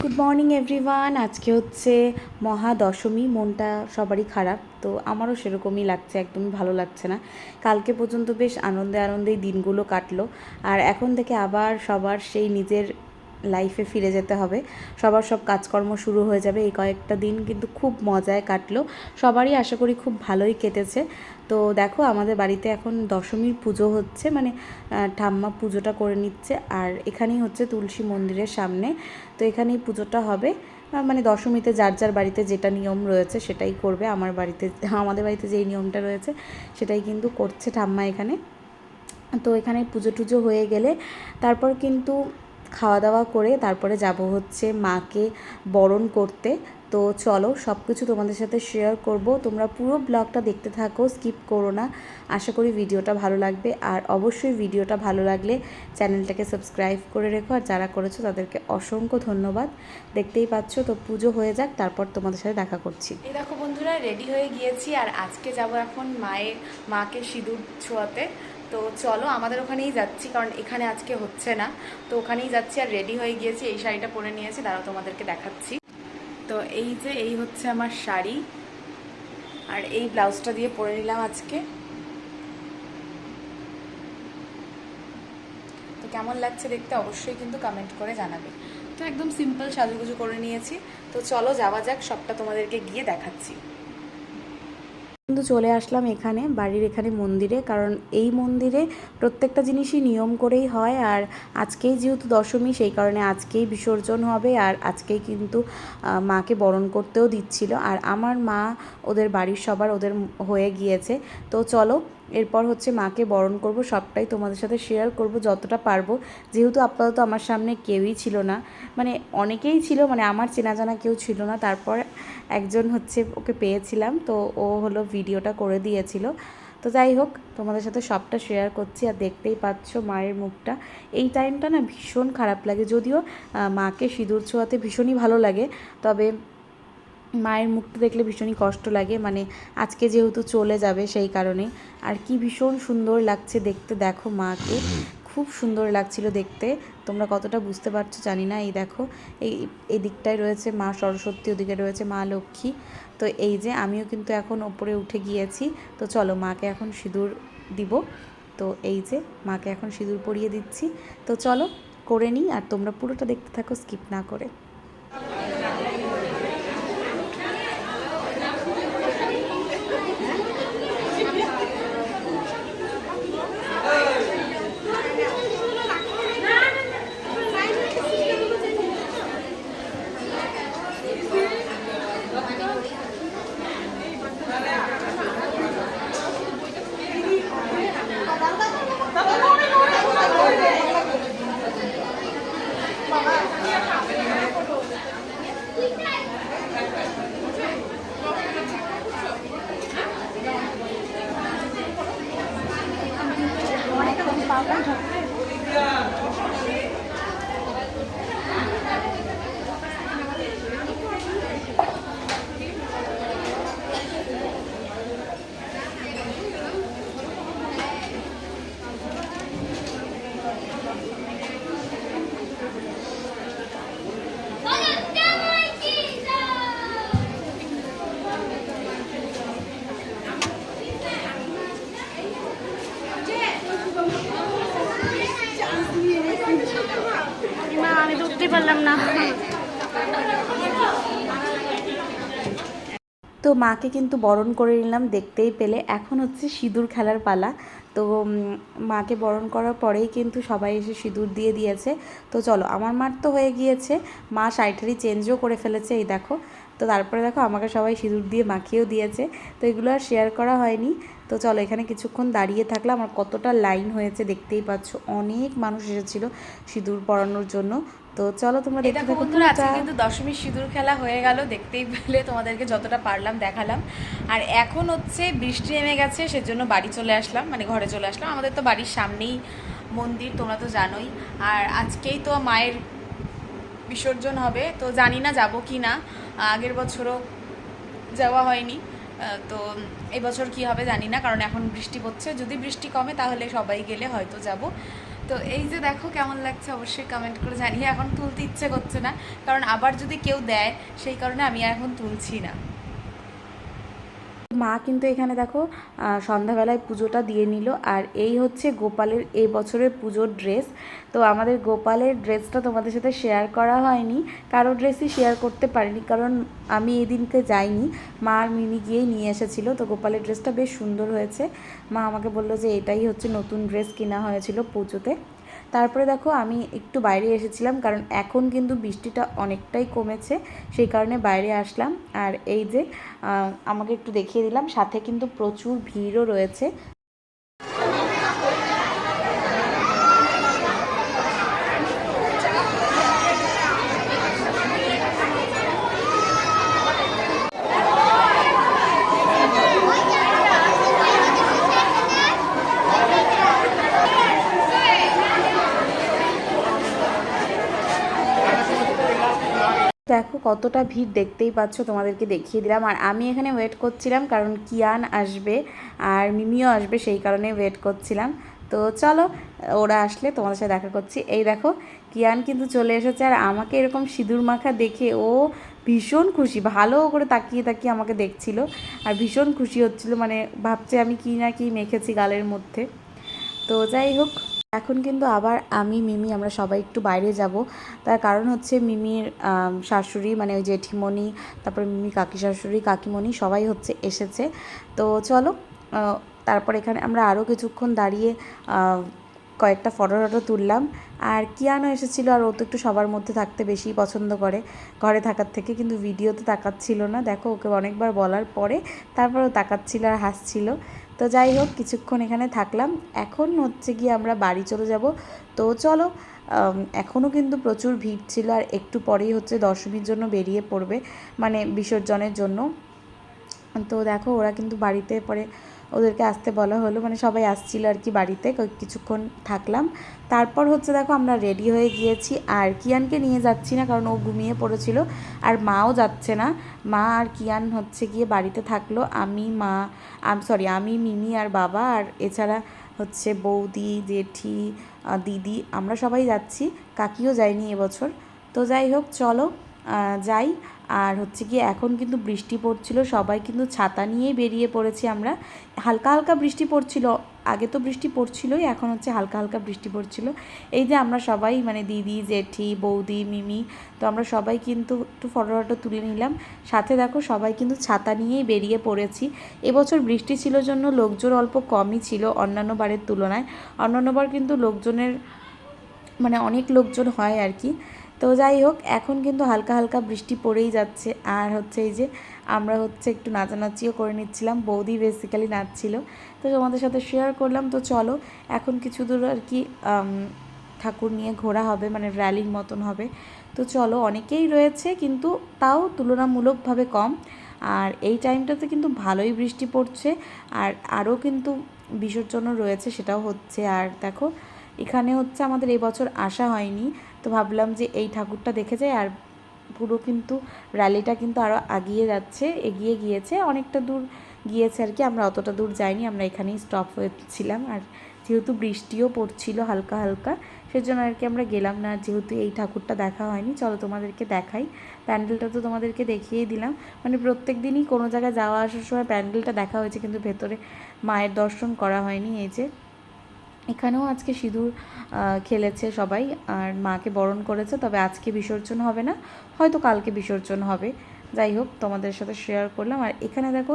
Good morning everyone. আজকে হচ্ছে মহাদশমী। মনটা সবারই খারাপ, তো আমারও সেরকমই লাগছে, একদমই ভালো লাগছে না। কালকে পর্যন্ত বেশ আনন্দে আনন্দেই দিনগুলো কাটলো, আর এখন থেকে আবার সবার সেই নিজের লাইফে ফিরে যেতে হবে। সবার সব কাজকর্ম শুরু হয়ে যাবে। এই কয়েকটা দিন কিন্তু খুব মজায় কাটলো, সবারই আশা করি খুব ভালোই কেটেছে। তো দেখো, আমাদের বাড়িতে এখন দশমীর পুজো হচ্ছে, মানে ঠাম্মা পুজোটা করে নিচ্ছে, আর এখানেই হচ্ছে তুলসী মন্দিরের সামনে। তো এখানেই পুজোটা হবে, মানে দশমীতে যার যার বাড়িতে যেটা নিয়ম রয়েছে সেটাই করবে। আমাদের বাড়িতে যেই নিয়মটা রয়েছে সেটাই কিন্তু করছে ঠাম্মা এখানে। তো এখানে পুজো টুজো হয়ে গেলে তারপর কিন্তু খাওয়া দাওয়া করে তারপরে যাব হচ্ছে মাকে বরণ করতে। তো চলো, সব কিছু তোমাদের সাথে শেয়ার করব, তোমরা পুরো ব্লগটা দেখতে থাকো, স্কিপ করো না। আশা করি ভিডিওটা ভালো লাগবে, আর অবশ্যই ভিডিওটা ভালো লাগলে চ্যানেলটাকে সাবস্ক্রাইব করে রেখো, আর যারা করেছো তাদেরকে অসংখ্য ধন্যবাদ। দেখতেই পাচ্ছ, তো পুজো হয়ে যাক, তারপর তোমাদের সাথে দেখা করছি। এই দেখো বন্ধুরা, রেডি হয়ে গিয়েছি, আর আজকে যাব এখন মাকে সিঁদুর ছোঁয়াতে। তো চলো, আমাদের ওখানেই যাচ্ছি, কারণ এখানে আজকে হচ্ছে না। তো ওখানেই যাচ্ছি, আর রেডি হয়ে গিয়েছি। এই শাড়িটা পরে নিয়েছি, দাঁড়াও তোমাদেরকে দেখাচ্ছি। তো এই হচ্ছে আমার শাড়ি, আর এই ব্লাউজটা দিয়ে পরে নিলাম আজকে। তো কেমন লাগছে দেখতে অবশ্যই কিন্তু কমেন্ট করে জানাবে। তো একদম সিম্পল সাজুগুজু করে নিয়েছি। তো চলো যাওয়া যাক, সবটা তোমাদেরকে গিয়ে দেখাচ্ছি। কিন্তু চলে আসলাম এখানে, বাড়ির এখানে মন্দিরে, কারণ এই মন্দিরে প্রত্যেকটা জিনিসই নিয়ম করেই হয়। আর আজকেই যেহেতু দশমী, সেই কারণে আজকেই বিসর্জন হবে, আর আজকেই কিন্তু মাকে বরণ করতেও দিচ্ছিল। আর আমার মা, ওদের বাড়ির সবার ওদের হয়ে গিয়েছে। তো চলো, এরপর হচ্ছে মাকে বরণ করব, সবটাই তোমাদের সাথে শেয়ার করব যতটা পারবো। যেহেতু আপাতত আমার সামনে কেউই ছিল না, মানে অনেকেই ছিল, মানে আমার চেনা জানা কেউ ছিল না। তারপর একজন হচ্ছে, ওকে পেয়েছিলাম, তো ও হলো ভিডিওটা করে দিয়েছিল। তো যাই হোক, তোমাদের সাথে সবটা শেয়ার করছি, আর দেখতেই পাচ্ছ মায়ের মুখটা। এই টাইমটা না ভীষণ খারাপ লাগে, যদিও মাকে সিঁদুর ছোঁয়াতে ভীষণই ভালো লাগে, তবে মায়ের মুখটা দেখলে ভীষণই কষ্ট লাগে, মানে আজকে যেহেতু চলে যাবে সেই কারণে। আর কি ভীষণ সুন্দর লাগছে দেখতে, দেখো মাকে খুব সুন্দর লাগছিল দেখতে। তোমরা কতটা বুঝতে পারছো জানি না। এই দেখো, এই দিকটায় রয়েছে মা সরস্বতী, ওদিকে রয়েছে মা লক্ষ্মী। তো এই যে আমিও কিন্তু এখন ওপরে উঠে গিয়েছি। তো চলো, মাকে এখন সিঁদুর দিব। তো এই যে মাকে এখন সিঁদুর পরিয়ে দিচ্ছি। তো চলো করে নিই, আর তোমরা পুরোটা দেখতে থাকো স্কিপ না করে। আমি তো উঠতেই পারলাম না। তো মাকে কিন্তু বরণ করে নিলাম, দেখতেই পেলে। এখন হচ্ছে সিঁদুর খেলার পালা। তো মাকে বরণ করার পরেই কিন্তু সবাই এসে সিঁদুর দিয়ে দিয়েছে। তো চলো, আমার মার তো হয়ে গিয়েছে, মা শাড়িটারি চেঞ্জও করে ফেলেছে, এই দেখো। তো তারপরে দেখো, আমাকে সবাই সিঁদুর দিয়ে মাখিয়েও দিয়েছে। তো এগুলো আর শেয়ার করা হয়নি। তো চলো, এখানে কিছুক্ষণ দাঁড়িয়ে থাকলাম, আর কতটা লাইন হয়েছে দেখতেই পাচ্ছ, অনেক মানুষ এসেছিলো সিঁদুর পরানোর জন্য। তো চলো, তোমরা দেখতে দেখো থাকো বন্ধুরা, পুরোটা। আজকে কিন্তু দশমীর সিঁদুর খেলা হয়ে গেল, দেখতেই পেলে, তোমাদেরকে যতটা পারলাম দেখালাম। আর এখন হচ্ছে বৃষ্টি নেমে গেছে, সেজন্য বাড়ি চলে আসলাম, মানে ঘরে চলে আসলাম। আমাদের তো বাড়ির সামনেই মন্দির, তোমরা তো জানোই। আর আজকেই তো মায়ের বিসর্জন হবে, তো জানি না যাব কি না। আগের বছরও যাওয়া হয়নি, তো এবছর কি হবে জানি না, কারণ এখন বৃষ্টি পড়ছে। যদি বৃষ্টি কমে তাহলে সবাই গেলে হয়তো যাব। তো এই যে দেখো কেমন লাগছে অবশ্যই কমেন্ট করে জানিয়ে। এখন তুলতে ইচ্ছে করছে না, কারণ আবার যদি কেউ দেয়, সেই কারণে আমি আর এখন তুলছি না। মা কিন্তু এখানে দেখো সন্ধ্যাবেলায় পুজোটা দিয়ে নিল। আর এই হচ্ছে গোপালের এই বছরের পুজোর ড্রেস। তো আমাদের গোপালের ড্রেসটা তোমাদের সাথে শেয়ার করা হয়নি, কারো ড্রেসই শেয়ার করতে পারিনি, কারণ আমি এদিনকে যাইনি, মা আর মিমি গিয়েই নিয়ে এসেছিলো। তো গোপালের ড্রেসটা বেশ সুন্দর হয়েছে। মা আমাকে বললো যে এটাই হচ্ছে নতুন ড্রেস কেনা হয়েছিল পুজোতে। তারপরে দেখো আমি একটু বাইরে এসেছিলাম, কারণ এখন কিন্তু বৃষ্টিটা অনেকটাই কমেছে, সেই কারণে বাইরে আসলাম। আর এই যে আমাকে একটু দেখিয়ে দিলাম, সাথে কিন্তু প্রচুর ভিড়ও রয়েছে। দেখো কতটা ভিড়, দেখতেই পাচ্ছ, তোমাদেরকে দেখিয়ে দিলাম। আর আমি এখানে ওয়েট করছিলাম, কারণ কিয়ান আসবে আর মিমিও আসবে, সেই কারণে ওয়েট করছিলাম। তো চলো, ওরা আসলে তোমাদের সাথে দেখা করছি। এই দেখো কিয়ান কিন্তু চলে এসেছে, আর আমাকে এরকম সিঁদুর মাখা দেখে ও ভীষণ খুশি, ভালো করে তাকিয়ে তাকিয়ে আমাকে দেখছিল আর ভীষণ খুশি হচ্ছিল, মানে ভাবছে আমি কি না কি মেখেছি গালের মধ্যে। তো যাই হোক, এখন কিন্তু আবার আমি মিমি আমরা সবাই একটু বাইরে যাব। তার কারণ হচ্ছে মিমির শাশুড়ি, মানে ওই জেঠিমণি, তারপরে মিমি কাকি শাশুড়ি, কাকিমণি সবাই হচ্ছে এসেছে। তো চলো, তারপর এখানে আমরা আরও কিছুক্ষণ দাঁড়িয়ে কয়েকটা ফটো টটো তুললাম। আর কিয়ানও এসেছিলো, আর ও তো একটু সবার মধ্যে থাকতে বেশি পছন্দ করে ঘরে থাকার থেকে, কিন্তু ভিডিওতে তাকাচ্ছিল না। দেখো ওকে অনেকবার বলার পরে তারপর ও তাকাচ্ছিল আর হাসছিল। তো যাই হোক, কিছুক্ষণ এখানে থাকলাম, এখন হচ্ছে গিয়ে আমরা বাড়ি চলে যাব। তো চলো, এখনও কিন্তু প্রচুর ভিড় ছিল, আর একটু পরেই হচ্ছে দশমীর জন্য বেরিয়ে পড়বে, মানে বিসর্জনের জন্য। তো দেখো ওরা কিন্তু বাড়িতে পরে ওদেরকে আসতে বলা হলো, মানে সবাই আসছিল আর কি বাড়িতে, কিছুক্ষণ থাকলাম। তারপর হচ্ছে দেখো আমরা রেডি হয়ে গিয়েছি, আর কিয়ানকে নিয়ে যাচ্ছি না, কারণ ও ঘুমিয়ে পড়েছিল, আর মাও যাচ্ছে না। মা আর কিয়ান হচ্ছে গিয়ে বাড়িতে থাকলো, আমি মিমি আর বাবা, আর এছাড়া হচ্ছে বৌদি, জেঠি, দিদি, আমরা সবাই যাচ্ছি, কাকিও যায়নি এবছর। তো যাই হোক চলো যাই। আর হচ্ছে কি এখন কিন্তু বৃষ্টি পড়ছিল, সবাই কিন্তু ছাতা নিয়েই বেরিয়ে পড়েছি আমরা। হালকা হালকা বৃষ্টি পড়ছিল, আগে তো বৃষ্টি পড়ছিলই, এখন হচ্ছে হালকা হালকা বৃষ্টি পড়ছিল। এই যে আমরা সবাই, মানে দিদি, জেঠি, বৌদি, মিমি, তো আমরা সবাই কিন্তু একটু ফটো ফটো তুলে নিলাম। সাথে দেখো সবাই কিন্তু ছাতা নিয়েই বেরিয়ে পড়েছি। এবছর বৃষ্টি ছিল জন্য লোকজন অল্প কমই ছিল অন্যান্য বারের তুলনায়। অন্যান্য বার কিন্তু লোকজনের, মানে অনেক লোকজন হয় আর কি। তো যাই হোক, এখন কিন্তু হালকা হালকা বৃষ্টি পড়েই যাচ্ছে। আর হচ্ছে এই যে আমরা হচ্ছে একটু নাচানাচিও করে নিচ্ছিলাম, বৌদি বেসিক্যালি নাচছিল, তো তোমাদের সাথে শেয়ার করলাম। তো চলো, এখন কিছু দূর আর কি ঠাকুর নিয়ে ঘোরা হবে, মানে র্যালির মতন হবে। তো চলো, অনেকেই রয়েছে কিন্তু তাও তুলনামূলকভাবে কম। আর এই টাইমটাতে কিন্তু ভালোই বৃষ্টি পড়ছে, আর আরও কিন্তু বিসর্জনও রয়েছে, সেটাও হচ্ছে। আর দেখো এখানে হচ্ছে আমাদের এই বছর আসা হয়নি, তো ভাবলাম যে এই ঠাকুরটা দেখে যাই। আর পুরো কিন্তু র্যালিটা কিন্তু আরও এগিয়ে গিয়েছে, অনেকটা দূর গিয়েছে আর কি, আমরা অতটা দূর যাইনি, আমরা এখানেই স্টপ হয়েছিলাম। আর যেহেতু বৃষ্টিও পড়ছিল হালকা হালকা, সেজন্য আর কি আমরা গেলাম না, যেহেতু এই ঠাকুরটা দেখা হয়নি। চলো তোমাদেরকে দেখাই, প্যান্ডেলটা তো তোমাদেরকে দেখিয়েই দিলাম, মানে প্রত্যেক দিনই কোনো জায়গায় যাওয়া আসার সময় প্যান্ডেলটা দেখা হয়েছে, কিন্তু ভেতরে মায়ের দর্শন করা হয়নি। এই যে এখানেও আজকে সিঁদুর খেলেছে সবাই, আর মাকে বরণ করেছে, তবে আজকে বিসর্জন হবে না, হয়তো কালকে বিসর্জন হবে। যাই হোক, তোমাদের সাথে শেয়ার করলাম। আর এখানে দেখো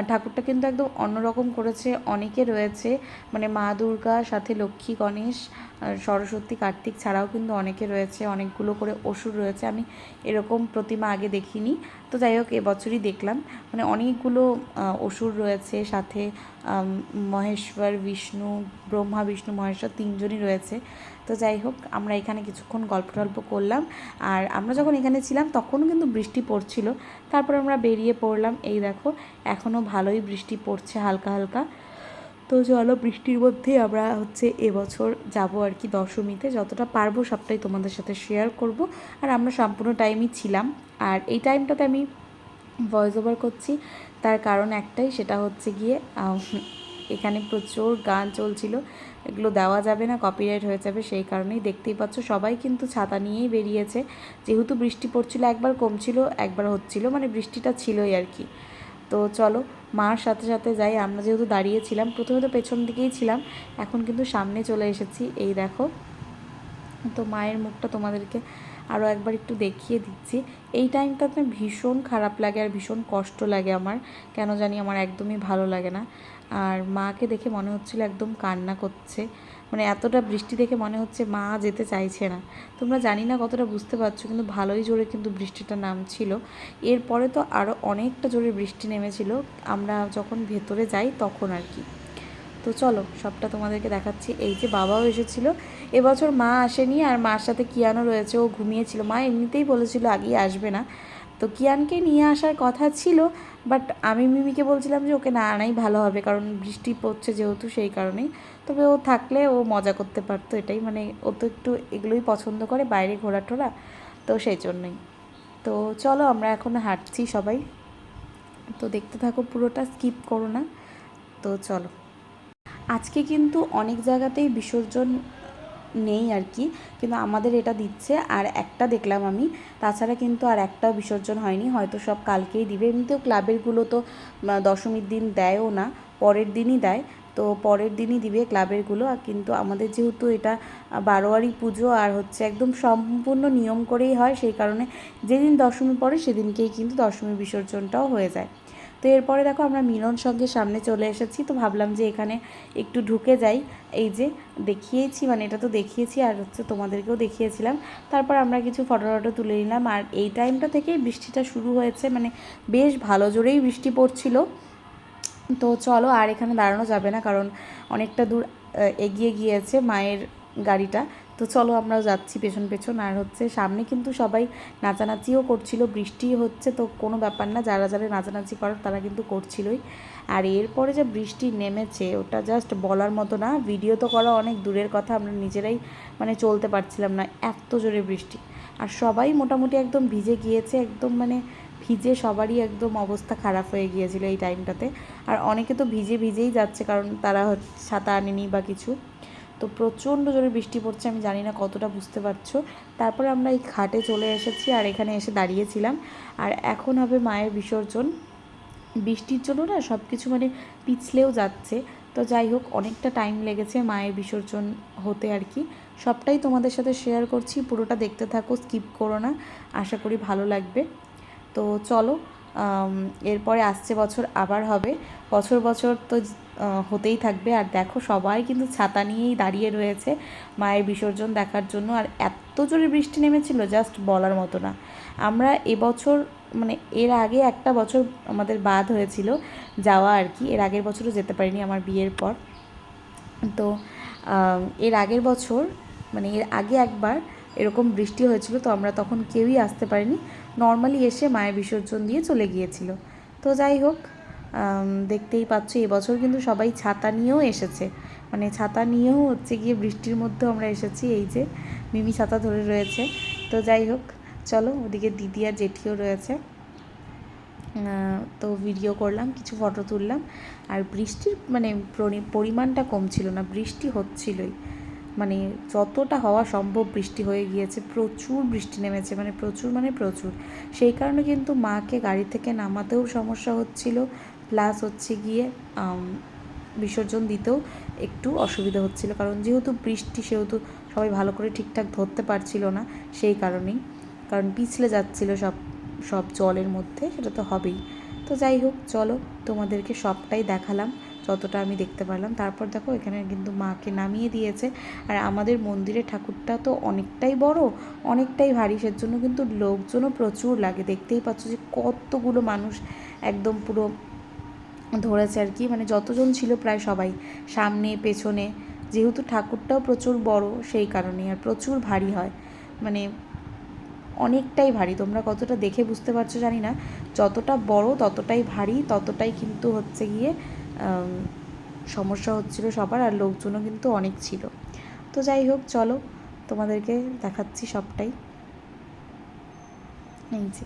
ঠাকুরটা কিন্তু একদম অন্যরকম করেছে, অনেকে রয়েছে, মানে মা দুর্গা, সাথে লক্ষ্মী, গণেশ, সরস্বতী, কার্তিক ছাড়াও কিন্তু অনেকে রয়েছে, অনেকগুলো করে অসুর রয়েছে, আমি এরকম প্রতিমা আগে দেখিনি। তো যাই হোক, এবছরই দেখলাম, মানে অনেকগুলো অসুর রয়েছে, সাথে মহেশ্বর, বিষ্ণু, ব্রহ্মা, বিষ্ণু, মহেশ্বর তিনজনই রয়েছে। তো যাই হোক, আমরা এখানে কিছুক্ষণ গল্প টল্প করলাম। আর আমরা যখন এখানে ছিলাম তখনও কিন্তু বৃষ্টি পড়ছিল, তারপর আমরা বেরিয়ে পড়লাম। এই দেখো এখনও ভালোই বৃষ্টি পড়ছে হালকা হালকা। তো চলো, বৃষ্টির মধ্যেই আমরা হচ্ছে এবছর যাব আর কি দশমীতে, যতটা পারবো সবটাই তোমাদের সাথে শেয়ার করব। আর আমরা সম্পূর্ণ টাইমই ছিলাম, আর এই টাইমটাতে আমি ভয়েস ওভার করছি, তার কারণ একটাই, সেটা হচ্ছে গিয়ে এখানে প্রচুর গান চলছিল, এগুলো দেওয়া যাবে না, কপিরাইট হয়ে যাবে, সেই কারণেই দেখতেই পাচ্ছ সবাই কিন্তু ছাতা নিয়েই বেরিয়েছে। যেহেতু বৃষ্টি পড়ছিল, একবার কমছিল একবার হচ্ছিল, মানে বৃষ্টিটা ছিলই আর কি। তো চলো মার সাথে সাথে যাই। আমরা যেহেতু দাঁড়িয়েছিলাম, প্রথমে তো পেছন দিকেই ছিলাম, এখন কিন্তু সামনে চলে এসেছি। এই দেখো, তো মায়ের মুখটা তোমাদেরকে আরও একবার একটু দেখিয়ে দিচ্ছি। এই টাইমটাতে ভীষণ খারাপ লাগে আর ভীষণ কষ্ট লাগে আমার, কেন জানি আমার একদমই ভালো লাগে না। আর মাকে দেখে মনে হচ্ছিল একদম কান্না করছে, মানে এতটা বৃষ্টি দেখে মনে হচ্ছে মা যেতে চাইছে না। তোমরা জানি না কতটা বুঝতে পারছো, কিন্তু ভালোই জোরে কিন্তু বৃষ্টিটা নামছিল। এরপরে তো আরও অনেকটা জোরে বৃষ্টি নেমেছিল আমরা যখন ভেতরে যাই তখন আর কি। তো চলো সবটা তোমাদেরকে দেখাচ্ছি। এই যে বাবাও এসেছিলো, এবছর মা আসেনি, আর মার সাথে কিয়ানও রয়েছে, ও ঘুমিয়েছিল। মা এমনিতেই বলেছিল আগেই আসবে না, তো কিয়ানকে নিয়ে আসার কথা ছিল, বাট আমি মিমিকে বলছিলাম যে ওকে না আনাই ভালো হবে, কারণ বৃষ্টি পড়ছে যেহেতু, সেই কারণেই। তবে ও থাকলে ও মজা করতে পারতো, এটাই, মানে ও তো একটু এগুলোই পছন্দ করে, বাইরে ঘোরা টোরা, তো সেই জন্যই। তো চলো আমরা এখন হাঁটছি সবাই, তো দেখতে থাকো, পুরোটা স্কিপ করো না। তো চলো, আজকে কিন্তু অনেক জায়গাতেই বিসর্জন নেই আর কি, কিন্তু আমাদের এটা দিচ্ছে। আর একটা দেখলাম আমি, তাছাড়া কিন্তু আর একটা বিসর্জন হয়নি, হয়তো সব কালকেই দিবে। এমনিতেও ক্লাবেরগুলো তো দশমীর দিন দেয়ও না, পরের দিনই দেয়, তো পরের দিনই দিবে ক্লাবেরগুলো। কিন্তু আমাদের যেহেতু এটা বারোয়ারি পুজো আর হচ্ছে একদম সম্পূর্ণ নিয়ম করেই হয়, সেই কারণে যেদিন দশমী পড়ে সেদিনকেই কিন্তু দশমী বিসর্জনটাও হয়ে যায়। তো এরপরে দেখো আমরা মিলন সঙ্গের সামনে চলে এসেছি, তো ভাবলাম যে এখানে একটু ঢুকে যাই। এই যে দেখিয়েছি, মানে এটা তো দেখিয়েছি আর হচ্ছে তোমাদেরকেও দেখিয়েছিলাম। তারপর আমরা কিছু ফটো টটো তুলে নিলাম, আর এই টাইমটা থেকেই বৃষ্টিটা শুরু হয়েছে, মানে বেশ ভালো জোরেই বৃষ্টি পড়ছিল। তো চলো, আর এখানে দাঁড়ানো যাবে না, কারণ অনেকটা দূর এগিয়ে গিয়েছে মায়ের গাড়িটা। তো চলো আমরাও যাচ্ছি পেছন পেছন। আর হচ্ছে সামনে কিন্তু সবাই নাচানাচিও করছিল, বৃষ্টি হচ্ছে তো কোনো ব্যাপার না, যারা যারা নাচানাচি করার তারা কিন্তু করছিলই। আর এরপরে যে বৃষ্টি নেমেছে ওটা জাস্ট বলার মতো না, ভিডিও তো করা অনেক দূরের কথা, আমরা নিজেরাই মানে চলতে পারছিলাম না, এত জোরে বৃষ্টি। আর সবাই মোটামুটি একদম ভিজে গিয়েছে, একদম মানে ভিজে সবারই একদম অবস্থা খারাপ হয়ে গিয়েছিল এই টাইমটাতে। আর অনেকে তো ভিজে ভিজেই যাচ্ছে, কারণ তারা ছাতা আনেনি বা কিছু। তো প্রচণ্ড জোরে বৃষ্টি পড়ছে, আমি জানি না কতটা বুঝতে পারছো। তারপরে আমরা এই ঘাটে চলে এসেছি আর এখানে এসে দাঁড়িয়েছিলাম। আর এখন হবে মায়ের বিসর্জন। বৃষ্টির জন্য না সব কিছু মানে পিছলেও যাচ্ছে, তো যাই হোক অনেকটা টাইম লেগেছে মায়ের বিসর্জন হতে আর কি। সবটাই তোমাদের সাথে শেয়ার করছি, পুরোটা দেখতে থাকো, স্কিপ করো না, আশা করি ভালো লাগবে। তো চলো, এরপরে আসছে বছর আবার হবে, বছর বছর তো হতেই থাকবে। আর দেখো সবাই কিন্তু ছাতা নিয়েই দাঁড়িয়ে রয়েছে মায়ের বিসর্জন দেখার জন্য। আর এত জোরে বৃষ্টি নেমেছিল জাস্ট বলার মতো না। আমরা এবছর মানে এর আগে একটা বছর আমাদের বাদ হয়েছিল যাওয়া আর কি, এর আগের বছরও যেতে পারিনি আমার বিয়ের পর। তো এর আগের বছর মানে এর আগে একবার এরকম বৃষ্টি হয়েছিল, তো আমরা তখন কেউই আসতে পারিনি, নর্মালি এসে মায়ের বিসর্জন দিয়ে চলে গিয়েছিল। তো যাই হোক, দেখতেই পাচ্ছ এবছর কিন্তু সবাই ছাতা নিয়েও এসেছে, মানে ছাতা নিয়েও হচ্ছে গিয়ে বৃষ্টির মধ্যেও আমরা এসেছি। এই যে মিমি ছাতা ধরে রয়েছে। তো যাই হোক চলো, ওদিকে দিদি আর জেঠিও রয়েছে। তো ভিডিও করলাম, কিছু ফটো তুললাম। আর বৃষ্টির মানে পরিমাণটা কম ছিল না, বৃষ্টি হচ্ছিলই, মানে যতটা হওয়া সম্ভব বৃষ্টি হয়ে গিয়েছে, প্রচুর বৃষ্টি নেমেছে, মানে প্রচুর মানে প্রচুর। সেই কারণে কিন্তু মাকে গাড়ি থেকে নামাতেও সমস্যা হচ্ছিল, প্লাস হচ্ছে গিয়ে বিসর্জন দিতেও একটু অসুবিধা হচ্ছিল, কারণ যেহেতু বৃষ্টি সেহেতু সবাই ভালো করে ঠিকঠাক ধরতে পারছিল না, সেই কারণেই, কারণ পিছলে যাচ্ছিল সব সব জলের মধ্যে, সেটা তো হবেই। তো যাই হোক চলো, তোমাদেরকে সবটাই দেখালাম যতটা আমি দেখতে পারলাম। তারপর দেখো এখানে কিন্তু মাকে নামিয়ে দিয়েছে। আর আমাদের মন্দিরের ঠাকুরটা তো অনেকটাই বড়, অনেকটাই ভারী, সেজন্য কিন্তু লোকজনও প্রচুর লাগে, দেখতেই পাচ্ছ যে কতগুলো মানুষ একদম পুরো ধরেছে আর কি, মানে যতজন ছিল প্রায় সবাই, সামনে পেছনে, যেহেতু ঠাকুরটাও প্রচুর বড় সেই কারণে, আর প্রচুর ভারী হয়, মানে অনেকটাই ভারী। তোমরা কতটা দেখে বুঝতে পারছো জানি না, যতটা বড় ততটাই ভারী, ততটাই কিন্তু হচ্ছে গিয়ে সমস্যা হচ্ছিল সবার, আর লোকজনও কিন্তু অনেক ছিল। তো যাই হোক চলো, তোমাদেরকে দেখাচ্ছি সবটাই। এই যে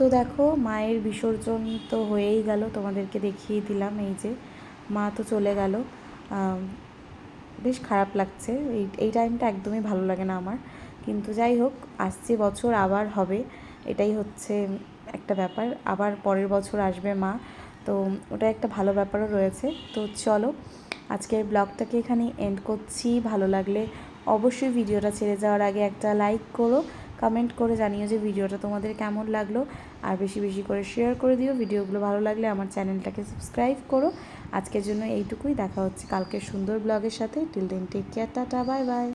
তো দেখো মায়ের বিসর্জন তো হয়েই গেল, তোমাদেরকে দেখিয়ে দিলাম। এই যে মা তো চলে গেল। বেশ খারাপ লাগছে, এই টাইমটা একদমই ভালো লাগে না আমার, কিন্তু যাই হোক, আসছে বছর আবার হবে, এটাই হচ্ছে একটা ব্যাপার। আবার পরের বছর আসবে মা, তো ওটা একটা ভালো ব্যাপারও রয়েছে। তো চলো আজকের ব্লগটাকে এখানে এন্ড করছি। ভালো লাগলে অবশ্যই ভিডিওটা ছেড়ে যাওয়ার আগে একটা লাইক করো, কমেন্ট করে জানিও যে ভিডিওটা তোমাদের কেমন লাগলো, আর বেশি বেশি করে শেয়ার করে দিও। ভিডিওগুলো ভালো লাগলে আমার চ্যানেলটাকে সাবস্ক্রাইব করো। আজকের জন্য এইটুকুই, দেখা হচ্ছে কালকের সুন্দর ব্লগের সাথে। Till then take care, tata, bye by.